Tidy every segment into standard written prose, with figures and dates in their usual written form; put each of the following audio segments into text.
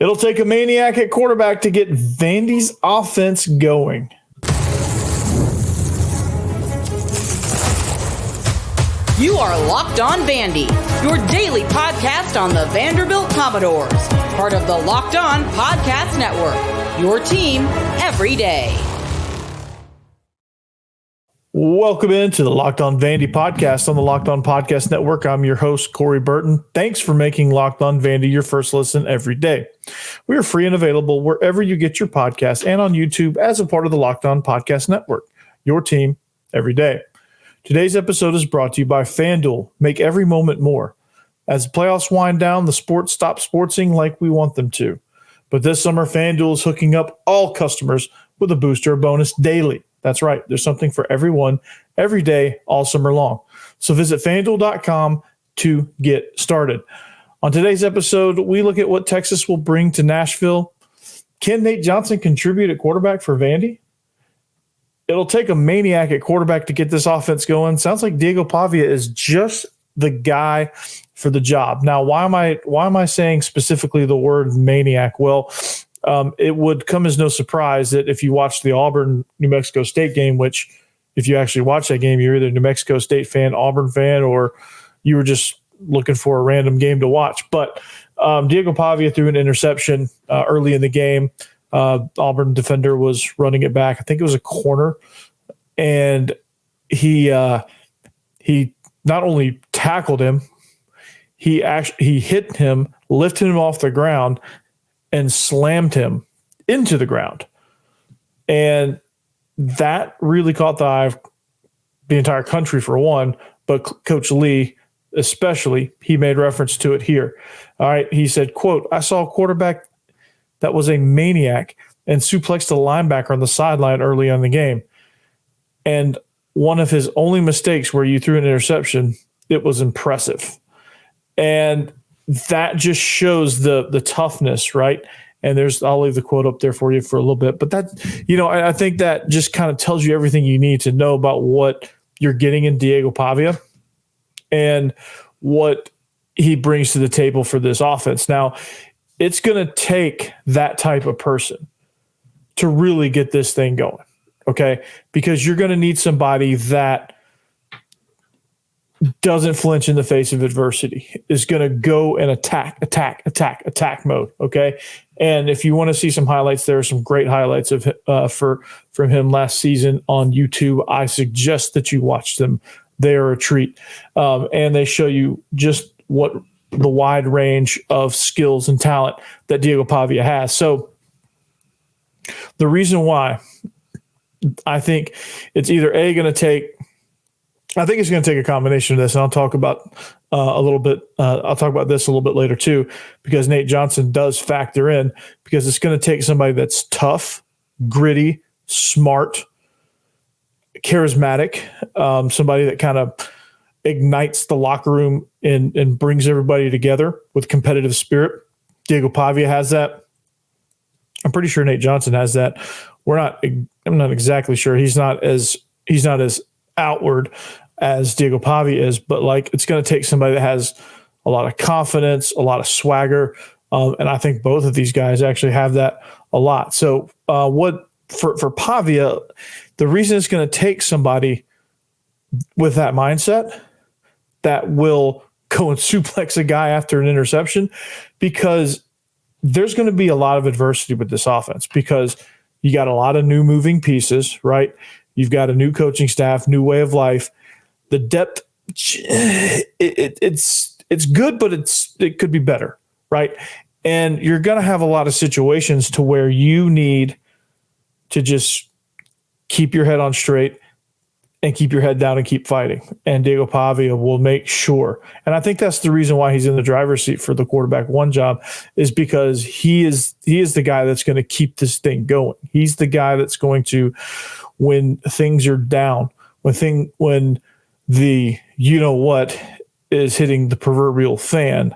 It'll take a maniac at quarterback to get Vandy's offense going. You are Locked On Vandy, your daily podcast on the Vanderbilt Commodores, part of the Locked On Podcast Network, your team every day. Welcome into the Locked On Vandy podcast on the Locked On Podcast Network. I'm your host, Corey Burton. Thanks for making Locked On Vandy your first listen every day. We are free and available wherever you get your podcasts and on YouTube as a part of the Locked On Podcast Network, your team every day. Today's episode is brought to you by FanDuel. Make every moment more. As the playoffs wind down, the sports stop sportsing like we want them to. But this summer, FanDuel is hooking up all customers with a booster or bonus daily. That's right. There's something for everyone, every day, all summer long. So visit FanDuel.com to get started. On today's episode, we look at what Texas will bring to Nashville. Can Nate Johnson contribute at quarterback for Vandy? It'll take a maniac at quarterback to get this offense going. Sounds like Diego Pavia is just the guy for the job. Now, why am I saying specifically the word maniac? Well, it would come as no surprise that if you watch the Auburn-New Mexico State game, which if you actually watch that game, you're either a New Mexico State fan, Auburn fan, or you were just looking for a random game to watch. But Diego Pavia threw an interception early in the game. Auburn defender was running it back. I think it was a corner. And he not only tackled him, he hit him, lifted him off the ground, and slammed him into the ground. And that really caught the eye of the entire country for one, but Coach Lee especially, he made reference to it here. All right, he said, quote, "I saw a quarterback that was a maniac and suplexed a linebacker on the sideline early on in the game. And one of his only mistakes where you threw an interception, it was impressive." And that just shows the toughness, right? And I'll leave the quote up there for you for a little bit. But that, I think that just kind of tells you everything you need to know about what you're getting in Diego Pavia and what he brings to the table for this offense. Now, it's going to take that type of person to really get this thing going, okay? Because you're going to need somebody that doesn't flinch in the face of adversity, is going to go and attack mode, okay? And if you want to see some highlights, there are some great highlights of from him last season on YouTube. I suggest that you watch them. They are a treat. And they show you just what the wide range of skills and talent that Diego Pavia has. So the reason why I think it's either going to take a combination of this, and I'll talk about I'll talk about this a little bit later too, because Nate Johnson does factor in, because it's going to take somebody that's tough, gritty, smart, charismatic, somebody that kind of ignites the locker room and brings everybody together with competitive spirit. Diego Pavia has that. I'm pretty sure Nate Johnson has that. I'm not exactly sure. He's not as outward as Diego Pavia is, but it's going to take somebody that has a lot of confidence, a lot of swagger. And I think both of these guys actually have that a lot. So for Pavia, the reason it's going to take somebody with that mindset that will go and suplex a guy after an interception, because there's going to be a lot of adversity with this offense, because you got a lot of new moving pieces, right? You've got a new coaching staff, new way of life. The depth, it's good, but it could be better, right? And you're going to have a lot of situations to where you need to just keep your head on straight and keep your head down and keep fighting. And Diego Pavia will make sure. And I think that's the reason why he's in the driver's seat for the quarterback one job, is because he is the guy that's going to keep this thing going. He's the guy that's going to, when things are down, when the what is hitting the proverbial fan,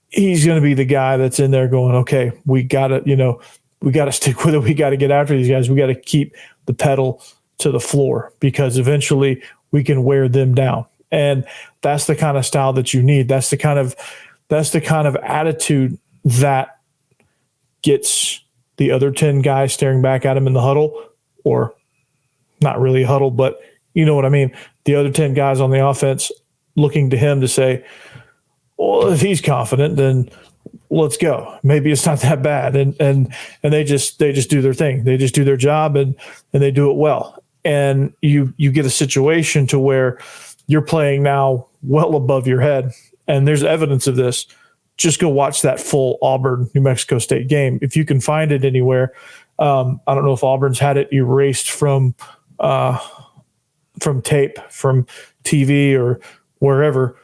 he's going to be the guy that's in there going, okay, we got to stick with it. We got to get after these guys. We got to keep the pedal to the floor, because eventually we can wear them down. And that's the kind of style that you need. That's the kind of attitude that gets the other 10 guys staring back at him in the huddle, or not really a huddle, but you know what I mean? The other 10 guys on the offense looking to him to say, well, if he's confident, then let's go. Maybe it's not that bad. And they just do their thing. They just do their job and they do it well. And you get a situation to where you're playing now well above your head. And there's evidence of this. Just go watch that full Auburn, New Mexico State game. If you can find it anywhere. I don't know if Auburn's had it erased from tape, from TV or wherever,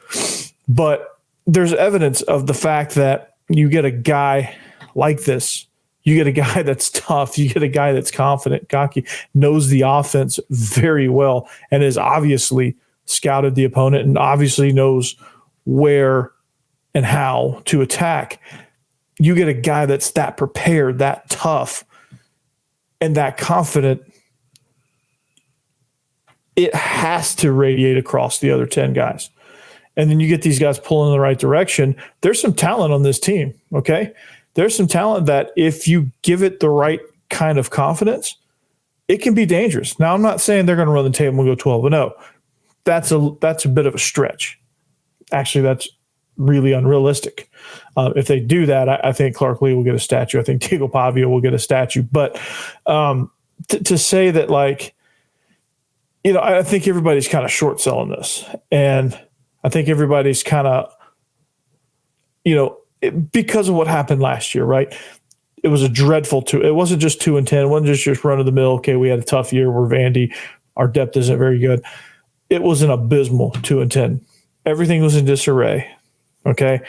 but there's evidence of the fact that you get a guy like this. You get a guy that's tough. You get a guy that's confident, cocky, knows the offense very well, and has obviously scouted the opponent and obviously knows where and how to attack. You get a guy that's that prepared, that tough, and that confident. It has to radiate across the other 10 guys. And then you get these guys pulling in the right direction. There's some talent on this team, okay? There's some talent that if you give it the right kind of confidence, it can be dangerous. Now, I'm not saying they're going to run the table and go 12-0. That's a bit of a stretch. Actually, that's really unrealistic. If they do that, I think Clark Lee will get a statue. I think Diego Pavia will get a statue. But to say that, like, you know, I think everybody's kind of short selling this. And I think everybody's kind of, you know, because of what happened last year, right? It was a dreadful it wasn't just 2-10. It wasn't just run of the mill. Okay, we had a tough year. We're Vandy. Our depth isn't very good. It was an abysmal 2-10. Everything was in disarray. Okay,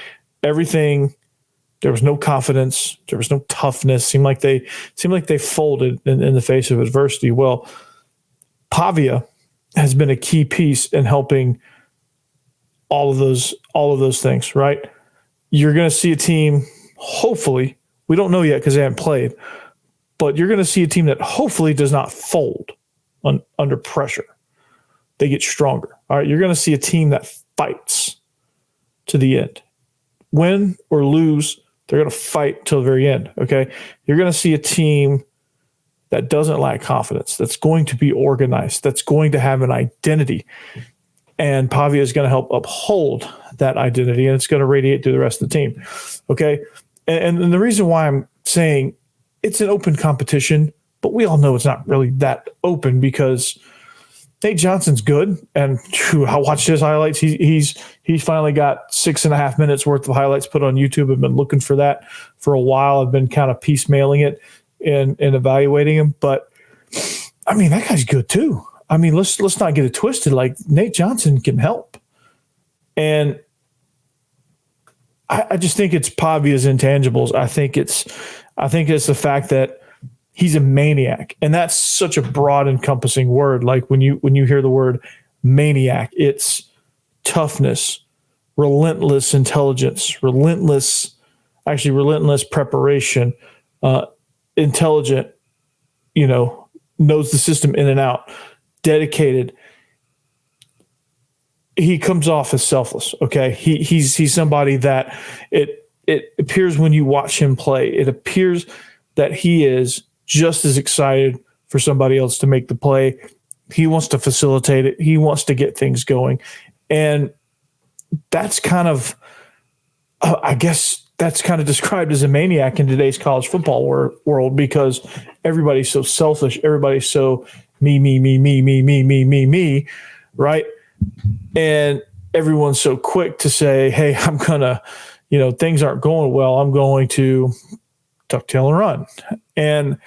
everything. There was no confidence. There was no toughness. Seemed like they folded in the face of adversity. Well, Pavia has been a key piece in helping all of those things, right? You're going to see a team, hopefully, we don't know yet because they haven't played, but you're going to see a team that hopefully does not fold under pressure. They get stronger. All right, you're going to see a team that fights to the end. Win or lose, they're going to fight till the very end, okay? You're going to see a team that doesn't lack confidence, that's going to be organized, that's going to have an identity. And Pavia is going to help uphold that identity, and it's going to radiate through the rest of the team. Okay. And the reason why I'm saying it's an open competition, but we all know it's not really that open because Nate Johnson's good. And I watched his highlights. He's finally got 6.5 minutes worth of highlights put on YouTube. I've been looking for that for a while. I've been kind of piecemealing it and evaluating him. But I mean, that guy's good too. I mean, let's not get it twisted. Like, Nate Johnson can help. And I just think it's Pavia's intangibles. I think it's the fact that he's a maniac. And that's such a broad encompassing word. Like when you hear the word maniac, it's toughness, relentless intelligence, relentless preparation, intelligent, knows the system in and out, dedicated. He comes off as selfless. Okay. He's somebody that it appears when you watch him play, it appears that he is just as excited for somebody else to make the play. He wants to facilitate it. He wants to get things going. And that's kind of, I guess that's kind of described as a maniac in today's college football world because everybody's so selfish. Everybody's so me, right? And everyone's so quick to say, hey, I'm going to, things aren't going well. I'm going to tuck tail and run. And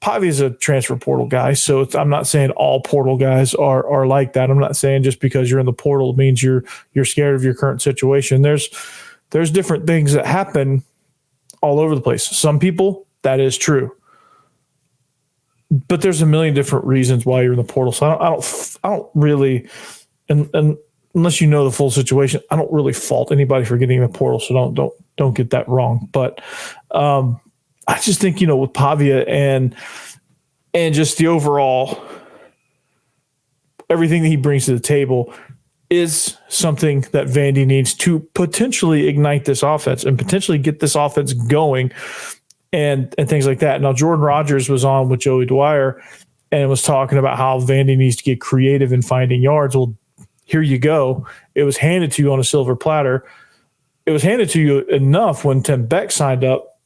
Pavia's a transfer portal guy. So I'm not saying all portal guys are like that. I'm not saying just because you're in the portal means you're scared of your current situation. There's different things that happen all over the place. Some people, that is true. But there's a million different reasons why you're in the portal. So I don't really, and unless you know the full situation, I don't really fault anybody for getting in the portal. So don't get that wrong. But I just think, with Pavia and just the overall, everything that he brings to the table is something that Vandy needs to potentially ignite this offense and potentially get this offense going and things like that. Now, Jordan Rodgers was on with Joey Dwyer and was talking about how Vandy needs to get creative in finding yards. Well, here you go. It was handed to you on a silver platter. It was handed to you enough when Tim Beck signed up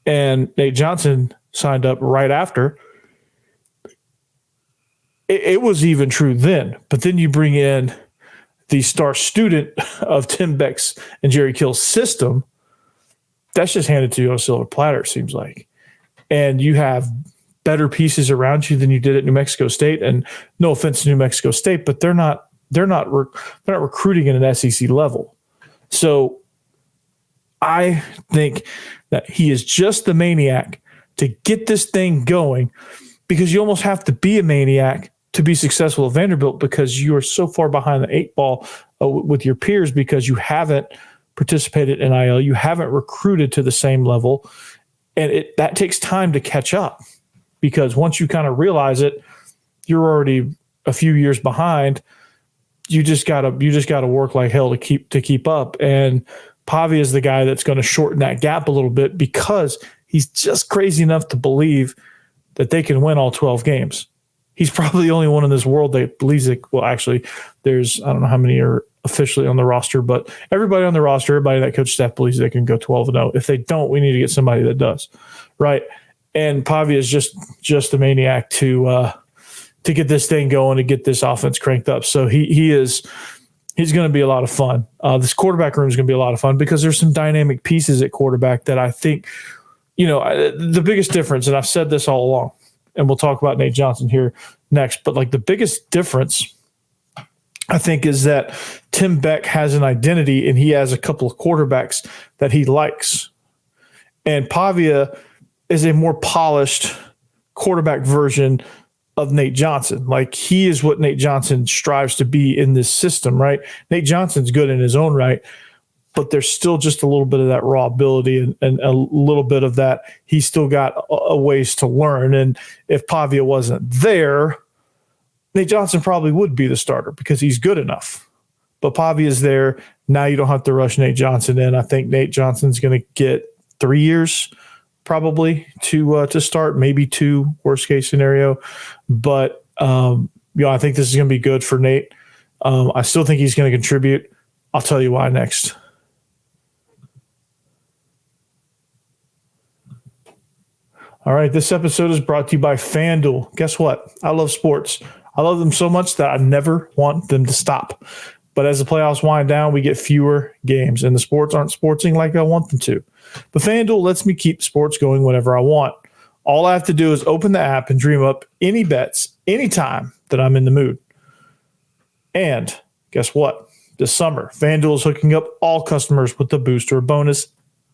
and Nate Johnson signed up right after. It was even true then. But then you bring in the star student of Tim Beck's and Jerry Kill's system. That's just handed to you on a silver platter, it seems like. And you have better pieces around you than you did at New Mexico State. And no offense to New Mexico State, but they're not recruiting at an SEC level. So I think that he is just the maniac to get this thing going, because you almost have to be a maniac to be successful at Vanderbilt, because you are so far behind the eight ball with your peers, because you haven't participated in NIL, you haven't recruited to the same level, and that takes time to catch up, because once you kind of realize it, you're already a few years behind. You just gotta work like hell to keep up. And Pavia is the guy that's going to shorten that gap a little bit, because he's just crazy enough to believe that they can win all 12 games. He's probably the only one in this world that believes it. Well, actually, there's, I don't know how many are officially on the roster, but everybody on the roster, everybody that coach staff believes they can go 12-0. If they don't, we need to get somebody that does, right? And Pavia is just a maniac to get this thing going, to get this offense cranked up. So he's going to be a lot of fun. This quarterback room is going to be a lot of fun, because there's some dynamic pieces at quarterback that I think, the biggest difference, and I've said this all along, and we'll talk about Nate Johnson here next, but like the biggest difference, I think, is that Tim Beck has an identity and he has a couple of quarterbacks that he likes. And Pavia is a more polished quarterback version of Nate Johnson. Like, he is what Nate Johnson strives to be in this system, right? Nate Johnson's good in his own right, but there's still just a little bit of that raw ability and a little bit of that. He's still got a ways to learn. And if Pavia wasn't there, Nate Johnson probably would be the starter, because he's good enough. But Pavia is there. Now you don't have to rush Nate Johnson in. I think Nate Johnson's going to get 3 years probably to start, maybe 2, worst case scenario. But I think this is going to be good for Nate. I still think he's going to contribute. I'll tell you why next. All right, this episode is brought to you by FanDuel. Guess what? I love sports. I love them so much that I never want them to stop. But as the playoffs wind down, we get fewer games, and the sports aren't sportsing like I want them to. But FanDuel lets me keep sports going whenever I want. All I have to do is open the app and dream up any bets anytime that I'm in the mood. And guess what? This summer, FanDuel is hooking up all customers with the booster bonus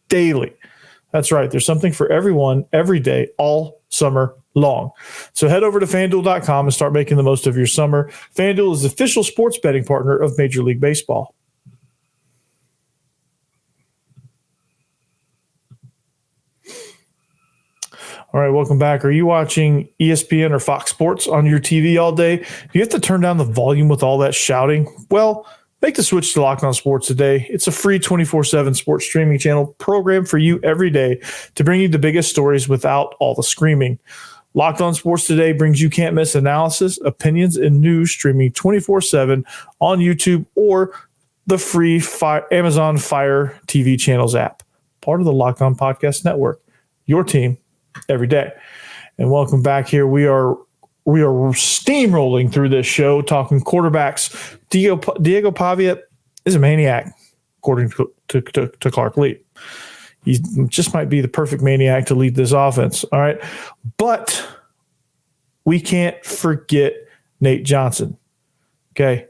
daily. That's right. There's something for everyone every day, all summer long. So head over to FanDuel.com and start making the most of your summer. FanDuel is the official sports betting partner of Major League Baseball. All right, welcome back. Are you watching ESPN or Fox Sports on your TV all day? Do you have to turn down the volume with all that shouting? Well, make the switch to Locked On Sports today. It's a free 24/7 sports streaming channel programmed for you every day to bring you the biggest stories without all the screaming. Locked On Sports Today brings you can't-miss analysis, opinions, and news streaming 24/7 on YouTube or the free Amazon Fire TV channels app, part of the Locked On Podcast Network, your team every day. And welcome back here. We are steamrolling through this show, talking quarterbacks. Diego Pavia is a maniac, according to Clark Lee. He just might be the perfect maniac to lead this offense. All right. But we can't forget Nate Johnson. Okay.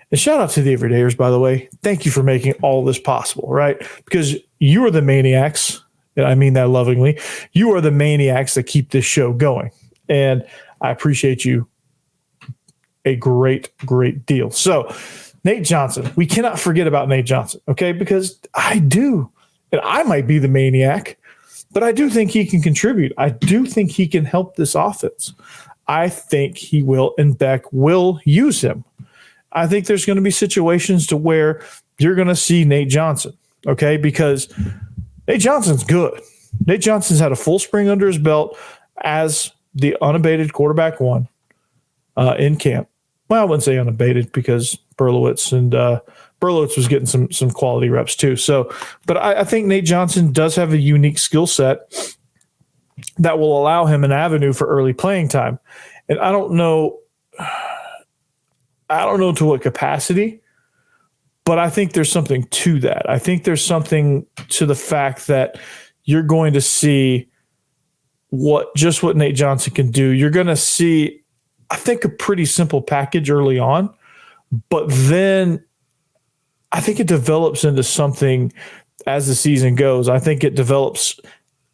And shout out to the Everydayers, by the way. Thank you for making all this possible, right? Because you are the maniacs, and I mean that lovingly. You are the maniacs that keep this show going. And I appreciate you a great, great deal. So, Nate Johnson, we cannot forget about Nate Johnson, okay? Because I do. And I might be the maniac, but I do think he can contribute. I do think he can help this offense. I think he will, and Beck will use him. I think there's going to be situations to where you're going to see Nate Johnson, okay? Because Nate Johnson's good. Nate Johnson's had a full spring under his belt as the unabated quarterback one in camp. Well, I wouldn't say unabated because Berlowitz was getting some quality reps too. So, but I think Nate Johnson does have a unique skill set that will allow him an avenue for early playing time. And I don't know to what capacity, but I think there's something to that. I think there's something to the fact that you're going to see what Nate Johnson can do. You're going to see, I think, a pretty simple package early on, but then I think it develops into something as the season goes. I think it develops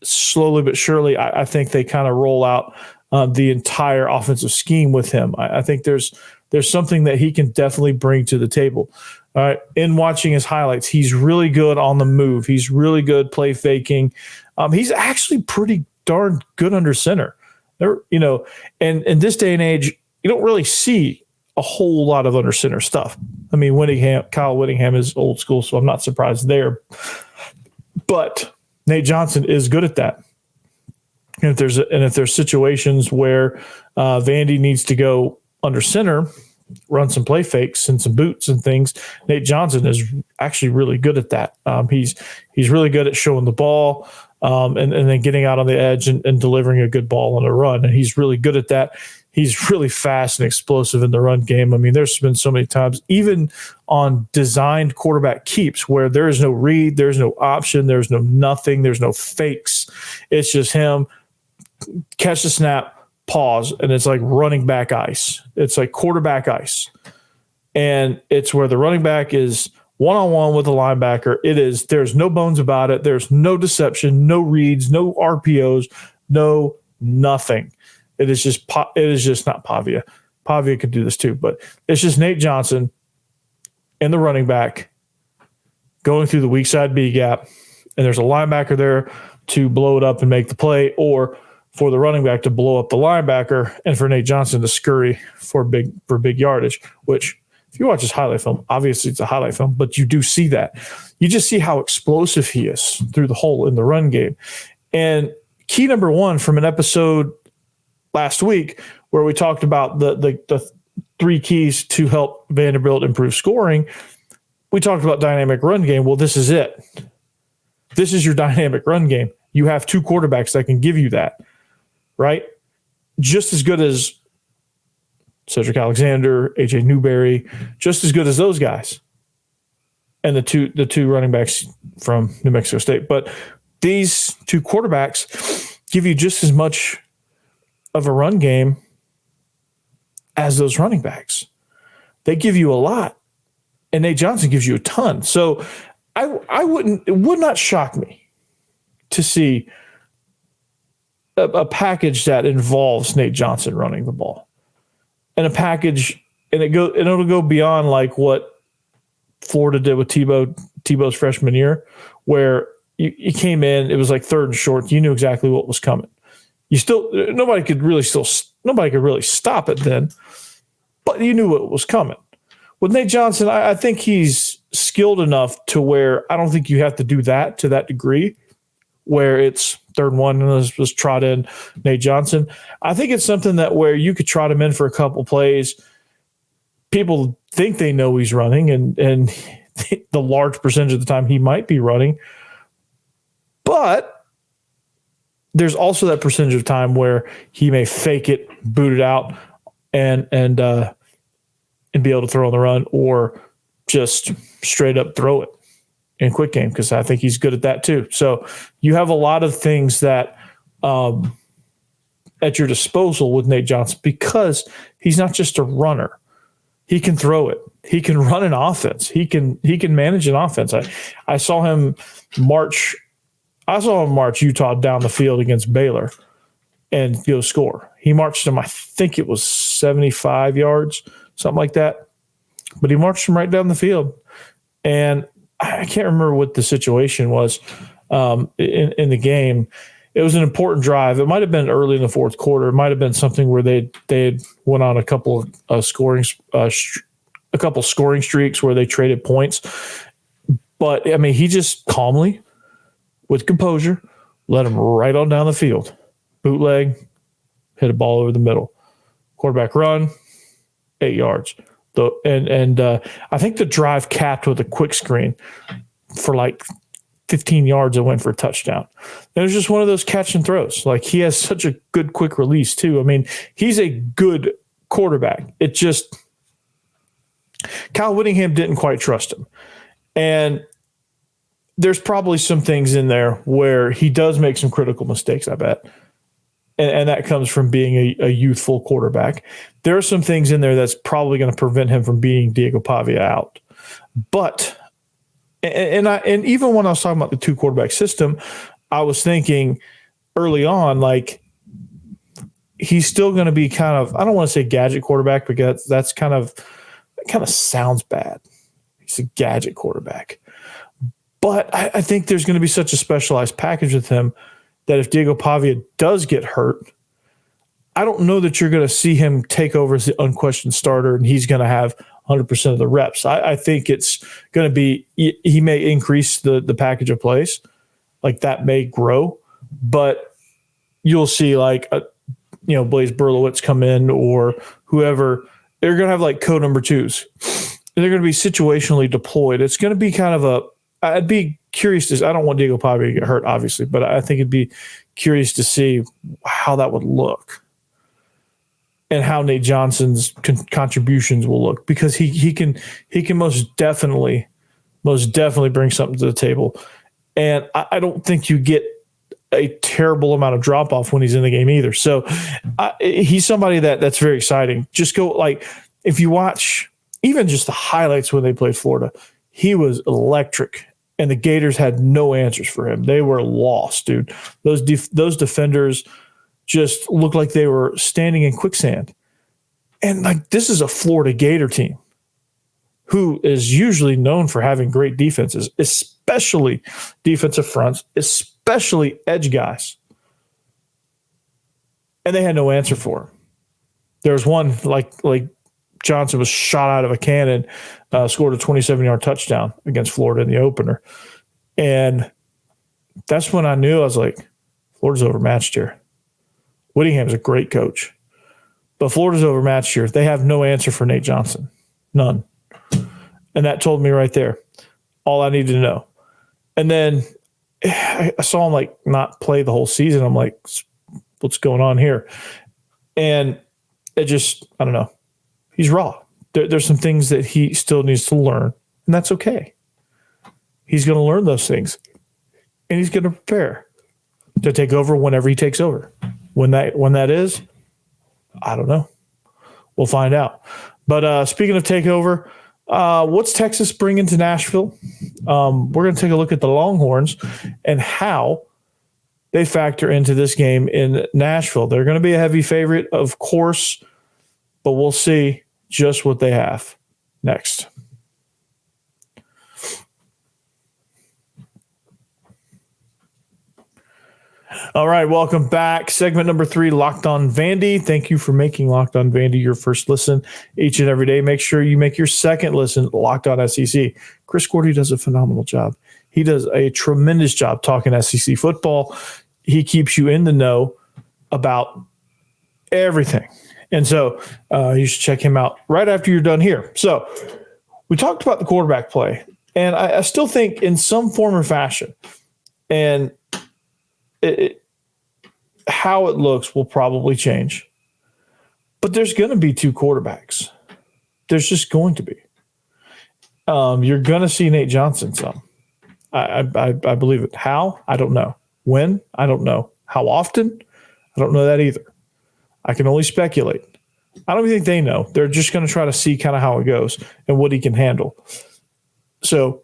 slowly but surely. I think they kind of roll out the entire offensive scheme with him. I think there's something that he can definitely bring to the table. In watching his highlights, he's really good on the move. He's really good play faking. He's actually pretty darn good under center. And in this day and age, you don't really see a whole lot of under center stuff. I mean, Kyle Whittingham is old school, so I'm not surprised there. But Nate Johnson is good at that. And if there's situations where Vandy needs to go under center, run some play fakes and some boots and things, Nate Johnson is actually really good at that. He's really good at showing the ball and then getting out on the edge and delivering a good ball on a run. And he's really good at that. He's really fast and explosive in the run game. I mean, there's been so many times, even on designed quarterback keeps, where there is no read, there's no option, there's no nothing, there's no fakes. It's just him catch the snap, pause, and it's like running back ice. It's like quarterback ice. And it's where the running back is one-on-one with the linebacker. There's no bones about it. There's no deception, no reads, no RPOs, no nothing. It is just not Pavia. Pavia could do this too, but it's just Nate Johnson and the running back going through the weak side B gap, and there's a linebacker there to blow it up and make the play, or for the running back to blow up the linebacker, and for Nate Johnson to scurry for big yardage, which if you watch his highlight film, obviously it's a highlight film, but you do see that. You just see how explosive he is through the hole in the run game. And key number one from an episode last week where we talked about the three keys to help Vanderbilt improve scoring, we talked about dynamic run game. Well, this is it. This is your dynamic run game. You have two quarterbacks that can give you that, right? Just as good as Cedric Alexander, AJ Newberry, just as good as those guys, and the two running backs from New Mexico State. But these two quarterbacks give you just as much of a run game as those running backs. They give you a lot, and Nate Johnson gives you a ton. So it would not shock me to see a package that involves Nate Johnson running the ball, and a package, and it'll go beyond like what Florida did with Tebow's freshman year, where you came in, it was like third and short. You knew exactly what was coming. Nobody could really stop it then, but you knew what was coming. With Nate Johnson, I think he's skilled enough to where I don't think you have to do that to that degree, where it's third and one and let's trot in Nate Johnson. I think it's something that where you could trot him in for a couple plays. People think they know he's running, and the large percentage of the time he might be running. But there's also that percentage of time where he may fake it, boot it out, and be able to throw on the run, or just straight up throw it in quick game, because I think he's good at that too. So you have a lot of things that at your disposal with Nate Johnson, because he's not just a runner. He can throw it. He can run an offense. He can manage an offense. I saw him march Utah down the field against Baylor and go score. He marched him, I think it was 75 yards, something like that. But he marched him right down the field. And I can't remember what the situation was in the game. It was an important drive. It might have been early in the fourth quarter. It might have been something where they had went on a couple scoring streaks where they traded points. But I mean, he just calmly, with composure, let him right on down the field. Bootleg, hit a ball over the middle. Quarterback run, 8 yards. I think the drive capped with a quick screen for like 15 yards and went for a touchdown. It was just one of those catch and throws. Like, he has such a good quick release too. I mean, he's a good quarterback. It just, Kyle Whittingham didn't quite trust him. And there's probably some things in there where he does make some critical mistakes, I bet. And that comes from being a youthful quarterback. There are some things in there that's probably going to prevent him from beating Diego Pavia out. But and even when I was talking about the 2-quarterback system, I was thinking early on, like, he's still going to be kind of, I don't want to say gadget quarterback, because that kind of sounds bad. He's a gadget quarterback. But I think there's going to be such a specialized package with him that if Diego Pavia does get hurt, I don't know that you're going to see him take over as the unquestioned starter and he's going to have 100% of the reps. I think it's going to be, he may increase the package of plays, like that may grow, but you'll see like, Blaze Berlowitz come in or whoever. They're going to have like code number 2s. They're going to be situationally deployed. It's going to be kind of I'd be curious to, I don't want Diego Pavia to get hurt, obviously, but I think it'd be curious to see how that would look and how Nate Johnson's contributions will look, because he can most definitely bring something to the table. And I don't think you get a terrible amount of drop off when he's in the game either. So he's somebody that's very exciting. Just go, like, if you watch even just the highlights when they played Florida, he was electric. And the Gators had no answers for him. They were lost, dude. Those defenders just looked like they were standing in quicksand. And like, this is a Florida Gator team who is usually known for having great defenses, especially defensive fronts, especially edge guys. And they had no answer for him. There was one like Johnson was shot out of a cannon, scored a 27-yard touchdown against Florida in the opener. And that's when I knew, I was like, Florida's overmatched here. Whittingham's a great coach, but Florida's overmatched here. They have no answer for Nate Johnson. None. And that told me right there all I needed to know. And then I saw him like not play the whole season. I'm like, what's going on here? And it just, I don't know. He's raw. There's some things that he still needs to learn, and that's okay. He's going to learn those things, and he's going to prepare to take over whenever he takes over. When that is, I don't know. We'll find out. But speaking of takeover, what's Texas bringing to Nashville? We're going to take a look at the Longhorns and how they factor into this game in Nashville. They're going to be a heavy favorite, of course, but we'll see just what they have next. All right, welcome back. Segment number 3, Locked On Vandy. Thank you for making Locked On Vandy your first listen each and every day. Make sure you make your second listen Locked On SEC. Chris Gordy does a phenomenal job. He does a tremendous job talking SEC football. He keeps you in the know about everything. And so you should check him out right after you're done here. So we talked about the quarterback play, and I still think in some form or fashion, and how it looks will probably change. But there's going to be 2 quarterbacks. There's just going to be. You're going to see Nate Johnson some. I believe it. How? I don't know. When? I don't know. How often? I don't know that either. I can only speculate. I don't even think they know. They're just going to try to see kind of how it goes and what he can handle. So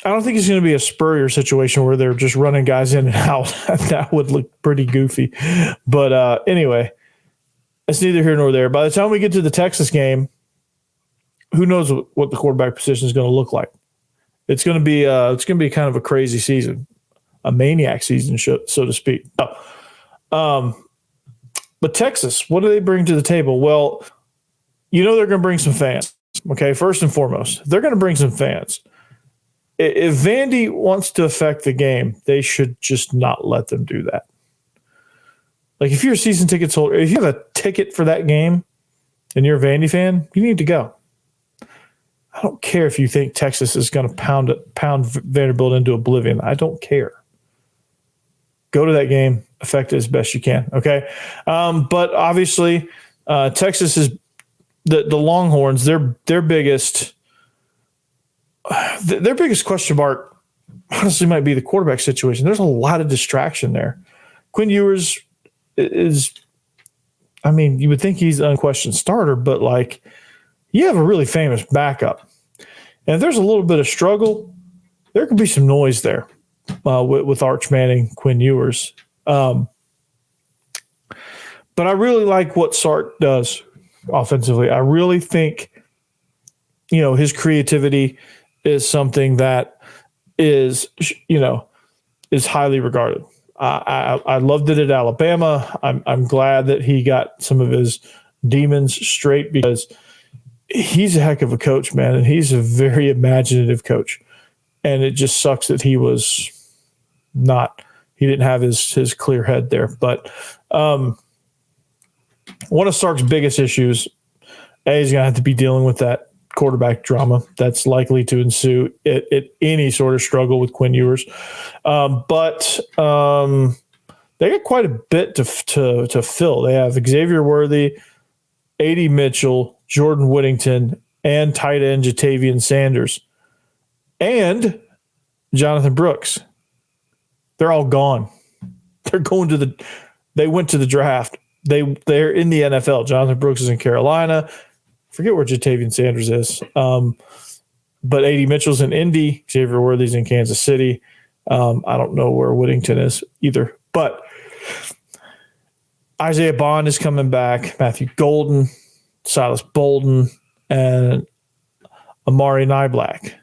I don't think it's going to be a Spurrier situation where they're just running guys in and out. That would look pretty goofy. But anyway, it's neither here nor there. By the time we get to the Texas game, who knows what the quarterback position is going to look like? It's going to be kind of a crazy season, a maniac season, so to speak. But Texas, what do they bring to the table? Well, they're going to bring some fans. Okay, first and foremost, they're going to bring some fans. if Vandy wants to affect the game, they should just not let them do that. Like if you're a season ticket holder, if you have a ticket for that game and you're a Vandy fan, you need to go. I don't care if you think Texas is going to pound Vanderbilt into oblivion. I don't care. Go to that game, affect it as best you can. Okay. But obviously, Texas is the Longhorns, their biggest question mark honestly might be the quarterback situation. There's a lot of distraction there. Quinn Ewers is, I mean, you would think he's an unquestioned starter, but like you have a really famous backup. And if there's a little bit of struggle, there could be some noise there with Arch Manning, Quinn Ewers. But I really like what Sark does offensively. I really think, his creativity is something that is highly regarded. I loved it at Alabama. I'm glad that he got some of his demons straight because he's a heck of a coach, man, and he's a very imaginative coach. And it just sucks that he didn't have his clear head there. But one of Sark's biggest issues, he's going to have to be dealing with that quarterback drama that's likely to ensue at any sort of struggle with Quinn Ewers. But they got quite a bit to fill. They have Xavier Worthy, A.D. Mitchell, Jordan Whittington, and tight end Jatavian Sanders, and Jonathan Brooks. They're all gone. They're going they went to the draft. They're in the NFL. Jonathan Brooks is in Carolina. Forget where Jatavian Sanders is. But A.D. Mitchell's in Indy. Xavier Worthy's in Kansas City. I don't know where Whittington is either. But Isaiah Bond is coming back. Matthew Golden, Silas Bolden, and Amari Niblack.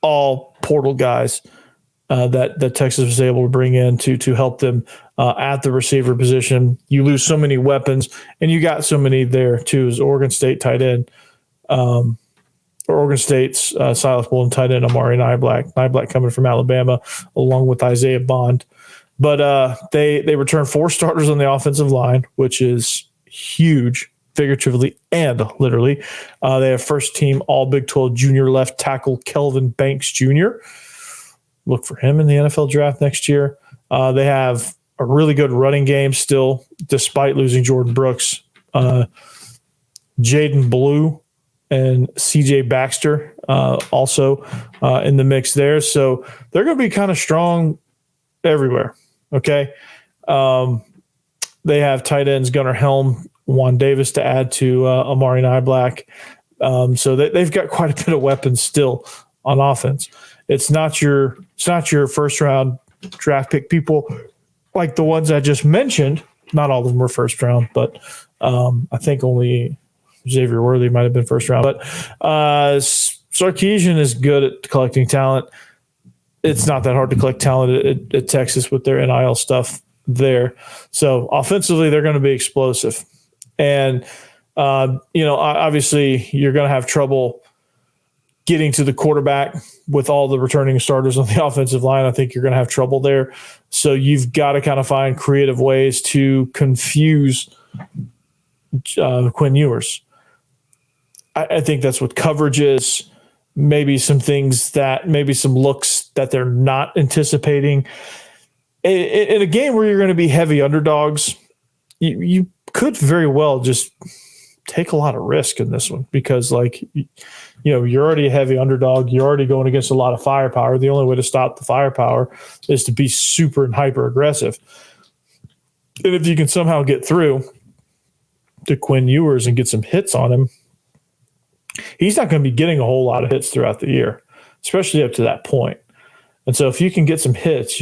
All portal guys that Texas was able to bring in to help them at the receiver position. You lose so many weapons, and you got so many there too. As Oregon State tight end, or Oregon State's Silas Bolden tight end, Amari Niblack coming from Alabama, along with Isaiah Bond. But they returned 4 starters on the offensive line, which is huge, figuratively and literally. They have first-team All-Big 12 junior left tackle Kelvin Banks Jr. Look for him in the NFL draft next year. They have a really good running game still, despite losing Jordan Brooks. Jaden Blue and C.J. Baxter also in the mix there. So they're going to be kind of strong everywhere, okay? They have tight ends Gunnar Helm, Juan Davis to add to Amari Niblack. So they've got quite a bit of weapons still on offense. It's not your first round draft pick people like the ones I just mentioned. Not all of them were first round, but I think only Xavier Worthy might have been first round. But Sarkisian is good at collecting talent. It's not that hard to collect talent at Texas with their NIL stuff there. So offensively, they're going to be explosive. And, obviously you're going to have trouble getting to the quarterback with all the returning starters on the offensive line. I think you're going to have trouble there. So you've got to kind of find creative ways to confuse Quinn Ewers. I think that's what coverage is. Maybe some looks that they're not anticipating. In a game where you're going to be heavy underdogs, you could very well just take a lot of risk in this one because, you're already a heavy underdog. You're already going against a lot of firepower. The only way to stop the firepower is to be super and hyper aggressive. And if you can somehow get through to Quinn Ewers and get some hits on him, he's not going to be getting a whole lot of hits throughout the year, especially up to that point. And so if you can get some hits,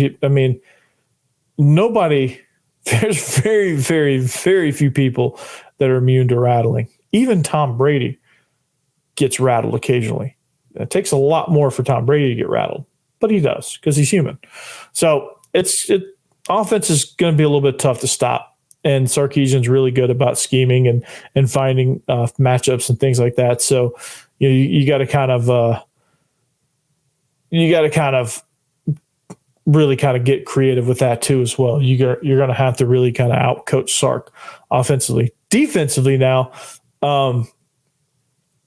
there's very, very, very few people that are immune to rattling. Even Tom Brady gets rattled occasionally. It takes a lot more for Tom Brady to get rattled, but he does because he's human. So offense is going to be a little bit tough to stop. And Sarkisian's really good about scheming and finding matchups and things like that. So you got to kind of you got to kind of really kind of get creative with that too as well. You're going to have to really kind of out-coach Sark offensively. Defensively now,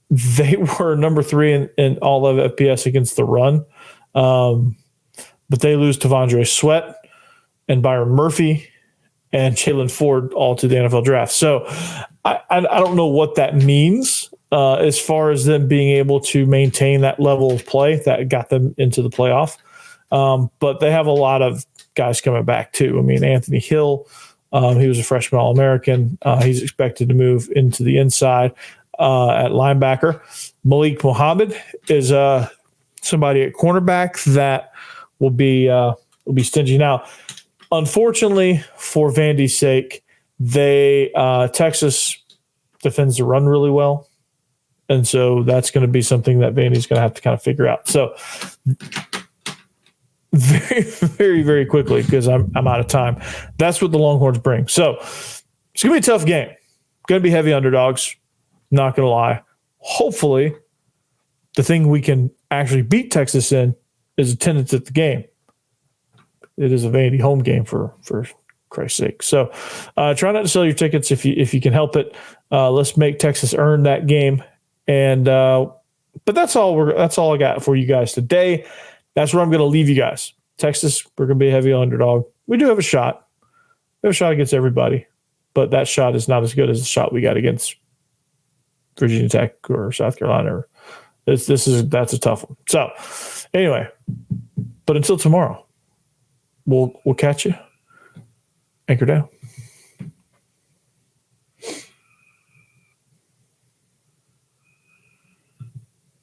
they were number 3 in all of FPS against the run, but they lose Tavondre Sweat and Byron Murphy and Jalen Ford all to the NFL draft. So I don't know what that means as far as them being able to maintain that level of play that got them into the playoff. But they have a lot of guys coming back too. I mean, Anthony Hill, he was a freshman All-American. He's expected to move into the inside at linebacker. Malik Muhammad is somebody at cornerback that will be stingy. Now, unfortunately for Vandy's sake, Texas defends the run really well. And so that's going to be something that Vandy's going to have to kind of figure out. So very, very, very quickly, because I'm out of time. That's what the Longhorns bring. So it's going to be a tough game. Going to be heavy underdogs. Not going to lie. Hopefully, the thing we can actually beat Texas in is attendance at the game. It is a Vandy home game for Christ's sake. So try not to sell your tickets if you can help it. Let's make Texas earn that game. And but that's all I got for you guys today. That's where I'm going to leave you guys. Texas, we're going to be a heavy underdog. We do have a shot. We have a shot against everybody, but that shot is not as good as the shot we got against Virginia Tech or South Carolina. That's a tough one. So anyway, but until tomorrow, we'll catch you. Anchor down.